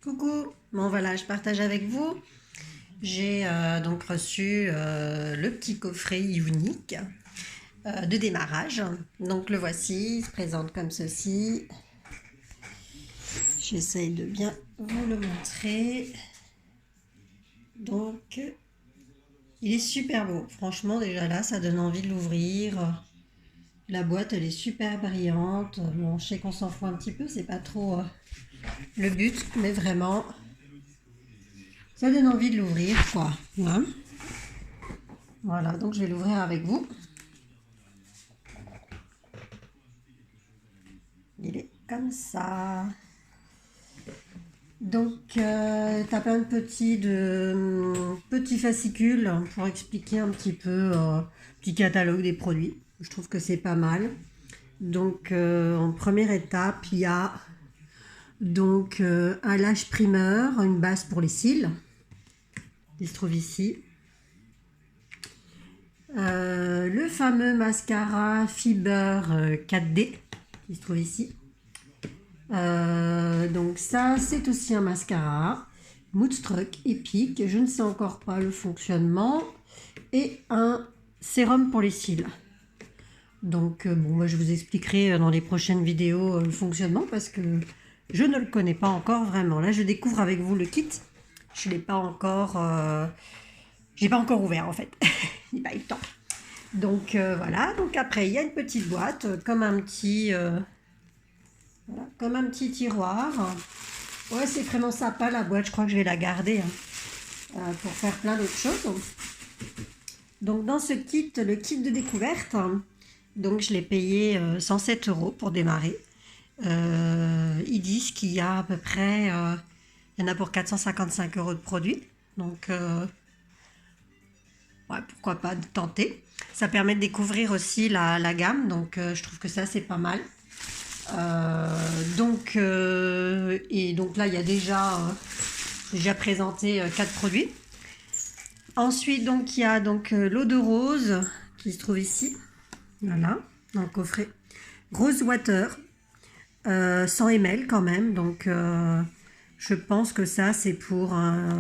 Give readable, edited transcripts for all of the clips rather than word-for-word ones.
Coucou, bon voilà, je partage avec vous. J'ai donc reçu le petit coffret unique de démarrage. Donc le voici, il se présente comme ceci. J'essaye de bien vous le montrer. Donc il est super beau. Franchement déjà là, ça donne envie de l'ouvrir. La boîte elle est super brillante. Bon, je sais qu'on s'en fout un petit peu, c'est pas trop le but, mais vraiment ça donne envie de l'ouvrir quoi. Hein. Voilà, donc je vais l'ouvrir avec vous. Il est comme ça. Donc, tu as plein de petits fascicules pour expliquer un petit peu, petit catalogue des produits. Je trouve que c'est pas mal. Donc, en première étape, il y a donc un lash primer, une base pour les cils, qui se trouve ici. Le fameux mascara Fiber 4D, qui se trouve ici. Donc ça, c'est aussi un mascara Moodstruck épique. Je ne sais encore pas le fonctionnement. Et un sérum pour les cils. Donc bon, moi, je vous expliquerai dans les prochaines vidéos le fonctionnement parce que je ne le connais pas encore vraiment. Là, je découvre avec vous le kit. Je l'ai pas encore, j'ai pas encore ouvert en fait. Il n'a pas eu le temps. Donc voilà. Donc après, il y a une petite boîte comme un petit voilà, comme un petit tiroir. Ouais, c'est vraiment sympa la boîte. Je crois que je vais la garder pour faire plein d'autres choses. Donc dans ce kit, le kit de découverte, donc je l'ai payé 107 € pour démarrer. Ils disent qu'il y a à peu près, il y en a pour 455 € de produits. Donc ouais, pourquoi pas de tenter. Ça permet de découvrir aussi la gamme. Donc je trouve que ça c'est pas mal. Et donc là il y a déjà présenté 4 produits. Ensuite donc il y a donc l'eau de rose qui se trouve ici, voilà, dans le coffret. Rose water, 100 ml quand même, donc je pense que ça c'est pour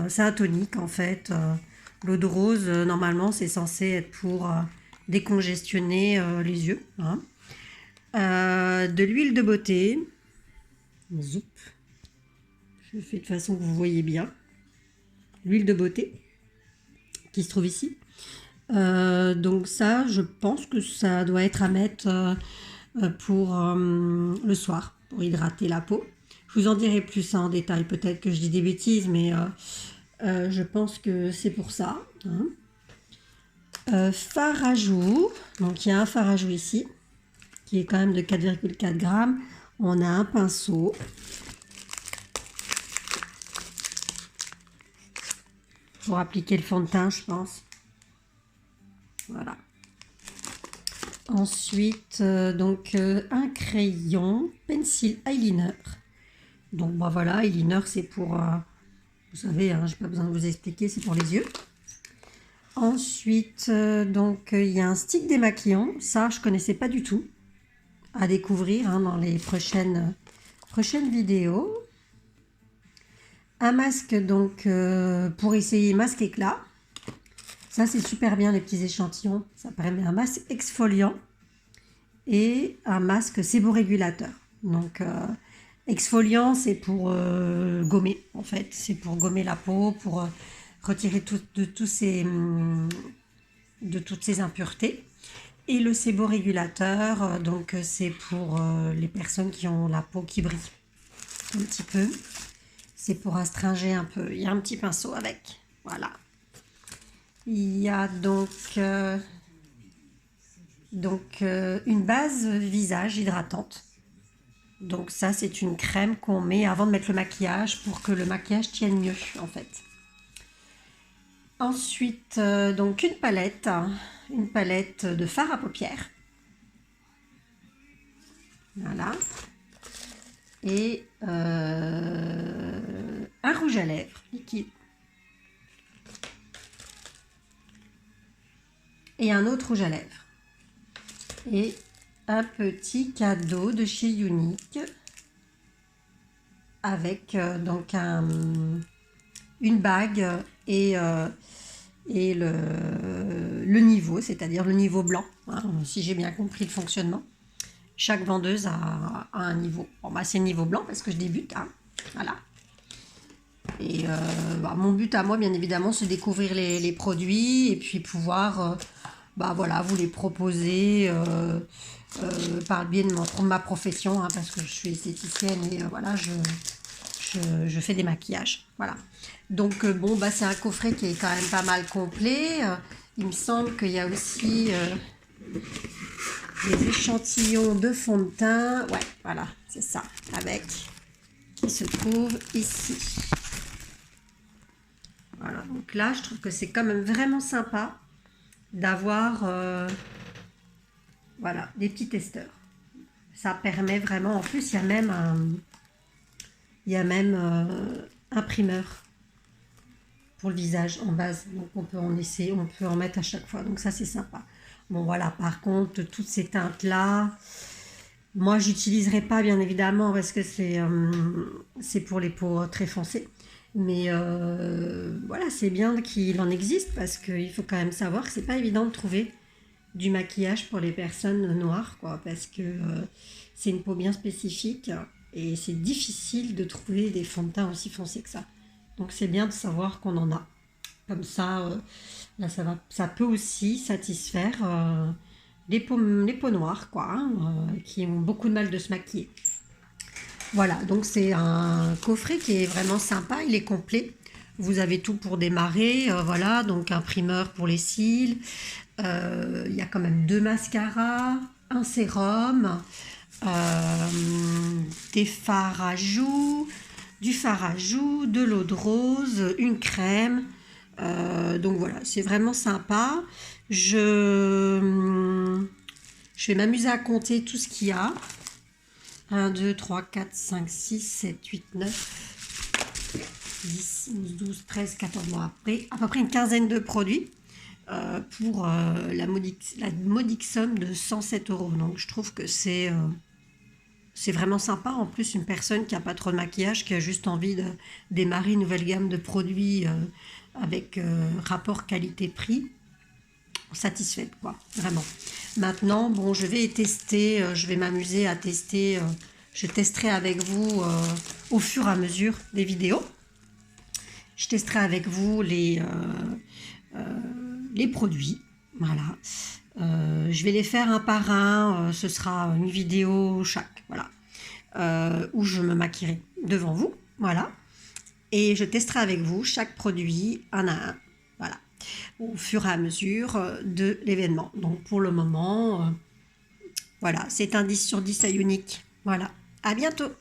c'est un tonique en fait. L'eau de rose normalement c'est censé être pour décongestionner les yeux. Hein. De l'huile de beauté. Zoup. Je fais de façon que vous voyez bien. L'huile de beauté qui se trouve ici. Donc ça, je pense que ça doit être à mettre pour le soir, pour hydrater la peau. Je vous en dirai plus en détail, peut-être que je dis des bêtises, mais je pense que c'est pour ça. Hein. Fard à joues. Donc il y a un fard à joues ici, qui est quand même de 4,4 grammes. On a un pinceau. Pour appliquer le fond de teint, je pense. Voilà. Ensuite, un crayon pencil eyeliner. Donc bah, voilà, eyeliner c'est pour, vous savez, hein, j'ai pas besoin de vous expliquer, c'est pour les yeux. Ensuite, il y a un stick démaquillant. Ça, je connaissais pas du tout. À découvrir hein, dans les prochaines vidéos. Un masque donc pour essayer masque éclat. Ça c'est super bien les petits échantillons. Ça permet un masque exfoliant et un masque séborégulateur. Donc exfoliant c'est pour gommer en fait. C'est pour gommer la peau, pour retirer de toutes ces impuretés. Et le séborégulateur, donc c'est pour les personnes qui ont la peau qui brille un petit peu. C'est pour astringer un peu. Il y a un petit pinceau avec. Voilà. Il y a donc une base visage hydratante. Donc ça, c'est une crème qu'on met avant de mettre le maquillage pour que le maquillage tienne mieux, en fait. Ensuite, donc une palette de fard à paupières. Voilà. Et un rouge à lèvres liquide. Et un autre rouge à lèvres. Et un petit cadeau de chez Unique. avec donc une bague et le niveau, c'est-à-dire le niveau blanc, hein, si j'ai bien compris le fonctionnement. Chaque vendeuse a un niveau. Bon, bah, c'est le niveau blanc parce que je débute. Hein, voilà. Et mon but à moi, bien évidemment, c'est découvrir les produits et puis pouvoir voilà, vous les proposer par le biais de ma profession, hein, parce que je suis esthéticienne et voilà, je fais des maquillages. Voilà. Donc, c'est un coffret qui est quand même pas mal complet. Il me semble qu'il y a aussi des échantillons de fond de teint. Ouais, voilà, c'est ça, avec, qui se trouve ici. Voilà, donc là, je trouve que c'est quand même vraiment sympa d'avoir voilà, des petits testeurs. Ça permet vraiment, en plus, il y a même un primeur pour le visage en base. Donc on peut en essayer, on peut en mettre à chaque fois. Donc ça, c'est sympa. Bon, voilà, par contre, toutes ces teintes-là, moi, j'utiliserai pas, bien évidemment, parce que c'est pour les peaux très foncées. Mais voilà, c'est bien qu'il en existe parce qu'il faut quand même savoir que c'est pas évident de trouver du maquillage pour les personnes noires, quoi, parce que c'est une peau bien spécifique et c'est difficile de trouver des fonds de teint aussi foncés que ça. Donc c'est bien de savoir qu'on en a. Comme ça, là, ça peut aussi satisfaire les peaux noires, quoi, hein, qui ont beaucoup de mal de se maquiller. Voilà, donc c'est un coffret qui est vraiment sympa, il est complet. Vous avez tout pour démarrer, voilà, donc un primeur pour les cils. Il y a quand même 2 mascaras, un sérum, des fards à joues, du fard à joues, de l'eau de rose, une crème. Donc voilà, c'est vraiment sympa. Je vais m'amuser à compter tout ce qu'il y a. 1, 2, 3, 4, 5, 6, 7, 8, 9, 10, 11, 12, 13, 14 mois après. À peu près une quinzaine de produits pour la modique somme de 107 €. Donc je trouve que c'est vraiment sympa. En plus, une personne qui n'a pas trop de maquillage, qui a juste envie de démarrer une nouvelle gamme de produits avec rapport qualité-prix, satisfaite, quoi, vraiment. Maintenant, bon, je vais tester, je vais m'amuser à tester, je testerai avec vous au fur et à mesure des vidéos. Je testerai avec vous les produits, voilà. Je vais les faire un par un, ce sera une vidéo chaque, voilà, où je me maquillerai devant vous, voilà. Et je testerai avec vous chaque produit un à un, voilà, au fur et à mesure de l'événement. Donc pour le moment, voilà, c'est un 10 sur 10 à Unique. Voilà, à bientôt.